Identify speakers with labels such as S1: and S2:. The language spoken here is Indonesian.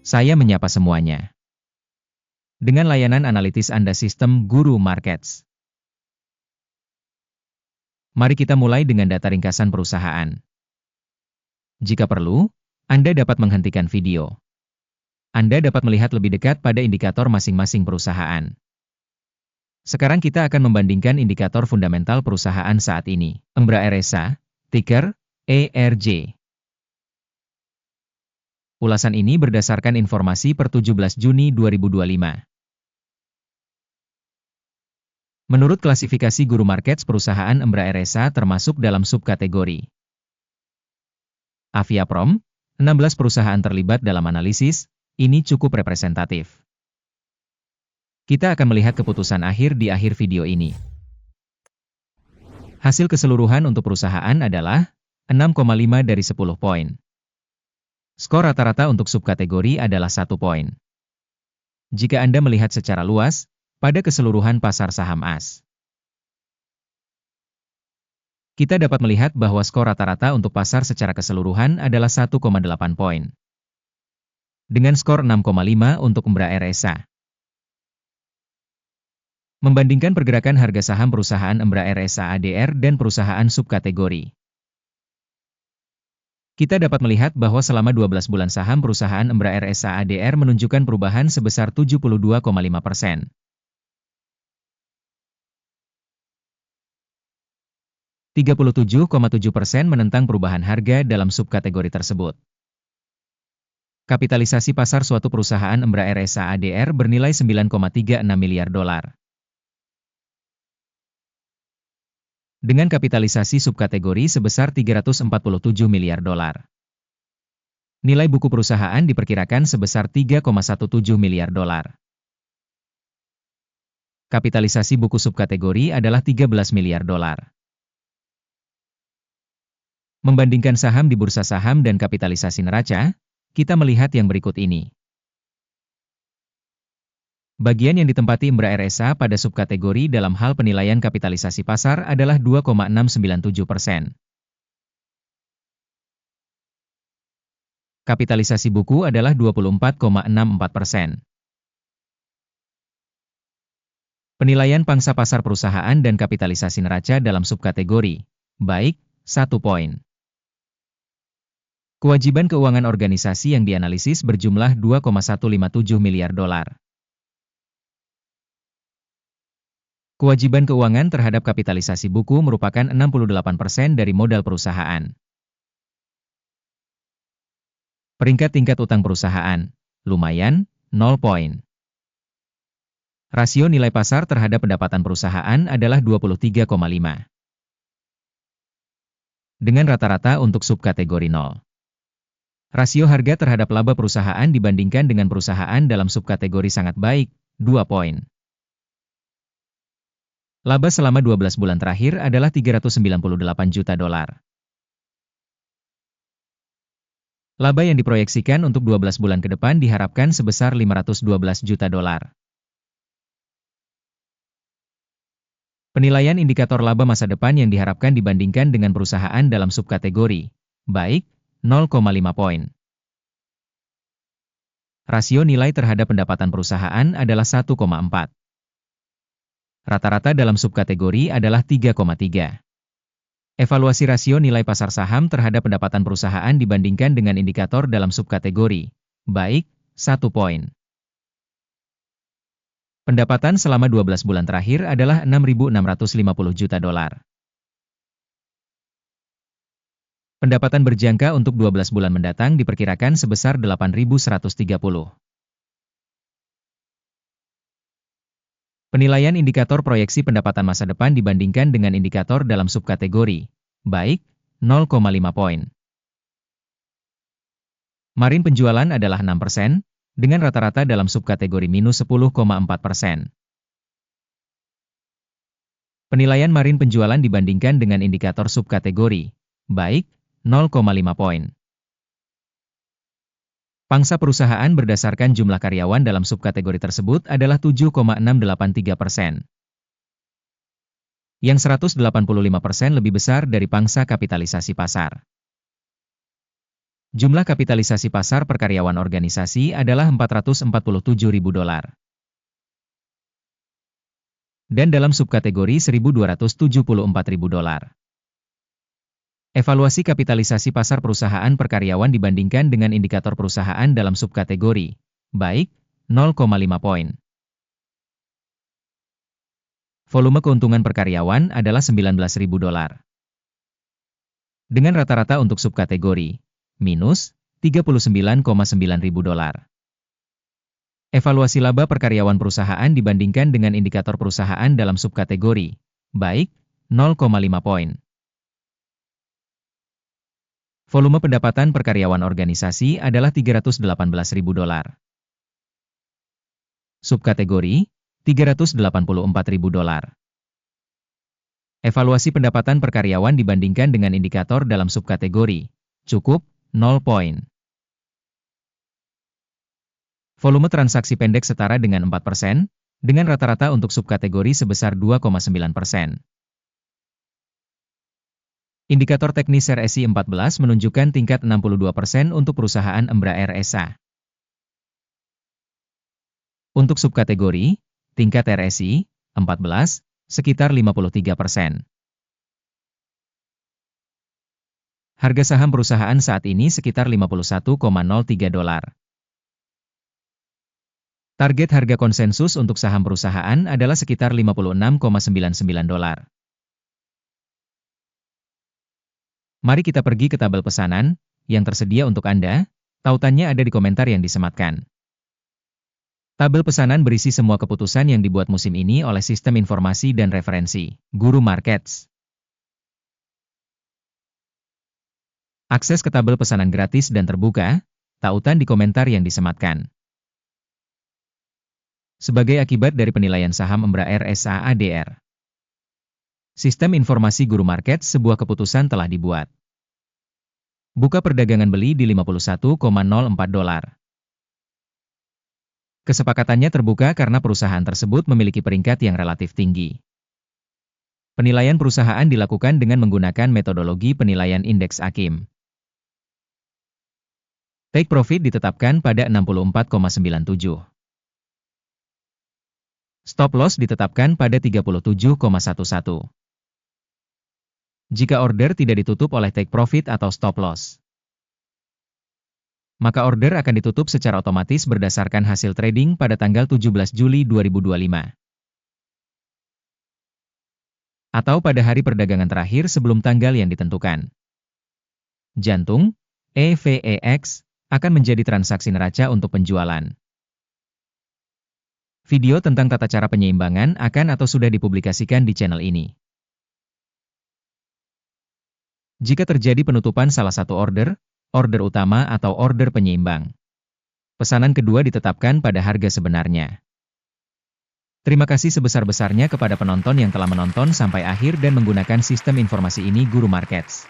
S1: saya menyapa semuanya. Dengan layanan analitis Anda sistem Guru Markets. Mari kita mulai dengan data ringkasan perusahaan. Jika perlu, Anda dapat menghentikan video. Anda dapat melihat lebih dekat pada indikator masing-masing perusahaan. Sekarang kita akan membandingkan indikator fundamental perusahaan saat ini. Embra RSA, ticker ERJ. Ulasan ini berdasarkan informasi per 17 Juni 2025. Menurut klasifikasi Guru Markets, perusahaan Embra RSA termasuk dalam subkategori Aviaprom, 16 perusahaan terlibat dalam analisis, ini cukup representatif. Kita akan melihat keputusan akhir di akhir video ini. Hasil keseluruhan untuk perusahaan adalah 6,5 dari 10 poin. Skor rata-rata untuk subkategori adalah 1 poin. Jika Anda melihat secara luas, pada keseluruhan pasar saham AS, kita dapat melihat bahwa skor rata-rata untuk pasar secara keseluruhan adalah 1,8 poin. Dengan skor 6,5 untuk Embra RSA. Membandingkan pergerakan harga saham perusahaan Embra RSA ADR dan perusahaan subkategori, kita dapat melihat bahwa selama 12 bulan saham perusahaan Embra RSA ADR menunjukkan perubahan sebesar 72,5%. 37,7% menentang perubahan harga dalam subkategori tersebut. Kapitalisasi pasar suatu perusahaan Embra RSA ADR bernilai 9,36 miliar dolar. Dengan kapitalisasi subkategori sebesar 347 miliar dolar. Nilai buku perusahaan diperkirakan sebesar 3,17 miliar dolar. Kapitalisasi buku subkategori adalah 13 miliar dolar. Membandingkan saham di bursa saham dan kapitalisasi neraca, kita melihat yang berikut ini. Bagian yang ditempati Embra RSA pada subkategori dalam hal penilaian kapitalisasi pasar adalah 2,697%. Kapitalisasi buku adalah 24,64%. Penilaian pangsa pasar perusahaan dan kapitalisasi neraca dalam subkategori, baik, 1 poin. Kewajiban keuangan organisasi yang dianalisis berjumlah 2,157 miliar dolar. Kewajiban keuangan terhadap kapitalisasi buku merupakan 68% dari modal perusahaan. Peringkat tingkat utang perusahaan, lumayan, 0 poin. Rasio nilai pasar terhadap pendapatan perusahaan adalah 23,5. Dengan rata-rata untuk subkategori 0. Rasio harga terhadap laba perusahaan dibandingkan dengan perusahaan dalam subkategori sangat baik, 2 poin. Laba selama 12 bulan terakhir adalah 398 juta dolar. Laba yang diproyeksikan untuk 12 bulan ke depan diharapkan sebesar 512 juta dolar. Penilaian indikator laba masa depan yang diharapkan dibandingkan dengan perusahaan dalam subkategori, baik, 0,5 poin. Rasio nilai terhadap pendapatan perusahaan adalah 1,4. Rata-rata dalam subkategori adalah 3,3. Evaluasi rasio nilai pasar saham terhadap pendapatan perusahaan dibandingkan dengan indikator dalam subkategori, baik, 1 poin. Pendapatan selama 12 bulan terakhir adalah 6.650 juta dolar. Pendapatan berjangka untuk 12 bulan mendatang diperkirakan sebesar 8.130. Penilaian indikator proyeksi pendapatan masa depan dibandingkan dengan indikator dalam subkategori, baik, 0,5 poin. Margin penjualan adalah 6%, dengan rata-rata dalam subkategori minus 10,4%. Penilaian margin penjualan dibandingkan dengan indikator subkategori, baik, 0,5 poin. Pangsa perusahaan berdasarkan jumlah karyawan dalam subkategori tersebut adalah 7,683%. Yang 185% lebih besar dari pangsa kapitalisasi pasar. Jumlah kapitalisasi pasar per karyawan organisasi adalah $447.000. Dan dalam subkategori $1.274.000. Evaluasi kapitalisasi pasar perusahaan per karyawan dibandingkan dengan indikator perusahaan dalam subkategori, baik, 0,5 poin. Volume keuntungan per karyawan adalah $19.000. Dengan rata-rata untuk subkategori, minus $39,9 ribu. Evaluasi laba per karyawan perusahaan dibandingkan dengan indikator perusahaan dalam subkategori, baik, 0,5 poin. Volume pendapatan per karyawan organisasi adalah $318.000. Subkategori, $384.000. Evaluasi pendapatan per karyawan dibandingkan dengan indikator dalam subkategori, cukup, 0 poin. Volume transaksi pendek setara dengan 4%, dengan rata-rata untuk subkategori sebesar 2,9%. Indikator teknis RSI 14 menunjukkan tingkat 62% untuk perusahaan Embraer SA. Untuk subkategori, tingkat RSI 14, sekitar 53%. Harga saham perusahaan saat ini sekitar $51,03. Target harga konsensus untuk saham perusahaan adalah sekitar $56,99. Mari kita pergi ke tabel pesanan, yang tersedia untuk Anda, tautannya ada di komentar yang disematkan. Tabel pesanan berisi semua keputusan yang dibuat musim ini oleh Sistem Informasi dan Referensi, Guru Markets. Akses ke tabel pesanan gratis dan terbuka, tautan di komentar yang disematkan. Sebagai akibat dari penilaian saham Embraer SA ADR. Sistem Informasi Guru Markets sebuah keputusan telah dibuat. Buka perdagangan beli di $51,04. Kesepakatannya terbuka karena perusahaan tersebut memiliki peringkat yang relatif tinggi. Penilaian perusahaan dilakukan dengan menggunakan metodologi penilaian indeks AKIM. Take profit ditetapkan pada 64,97. Stop loss ditetapkan pada 37,11. Jika order tidak ditutup oleh take profit atau stop loss, maka order akan ditutup secara otomatis berdasarkan hasil trading pada tanggal 17 Juli 2025. Atau pada hari perdagangan terakhir sebelum tanggal yang ditentukan. Jantung, EVEX, akan menjadi transaksi neraca untuk penjualan. Video tentang tata cara penyeimbangan akan atau sudah dipublikasikan di channel ini. Jika terjadi penutupan salah satu order utama atau order penyeimbang, pesanan kedua ditetapkan pada harga sebenarnya. Terima kasih sebesar-besarnya kepada penonton yang telah menonton sampai akhir dan menggunakan sistem informasi ini Guru Markets.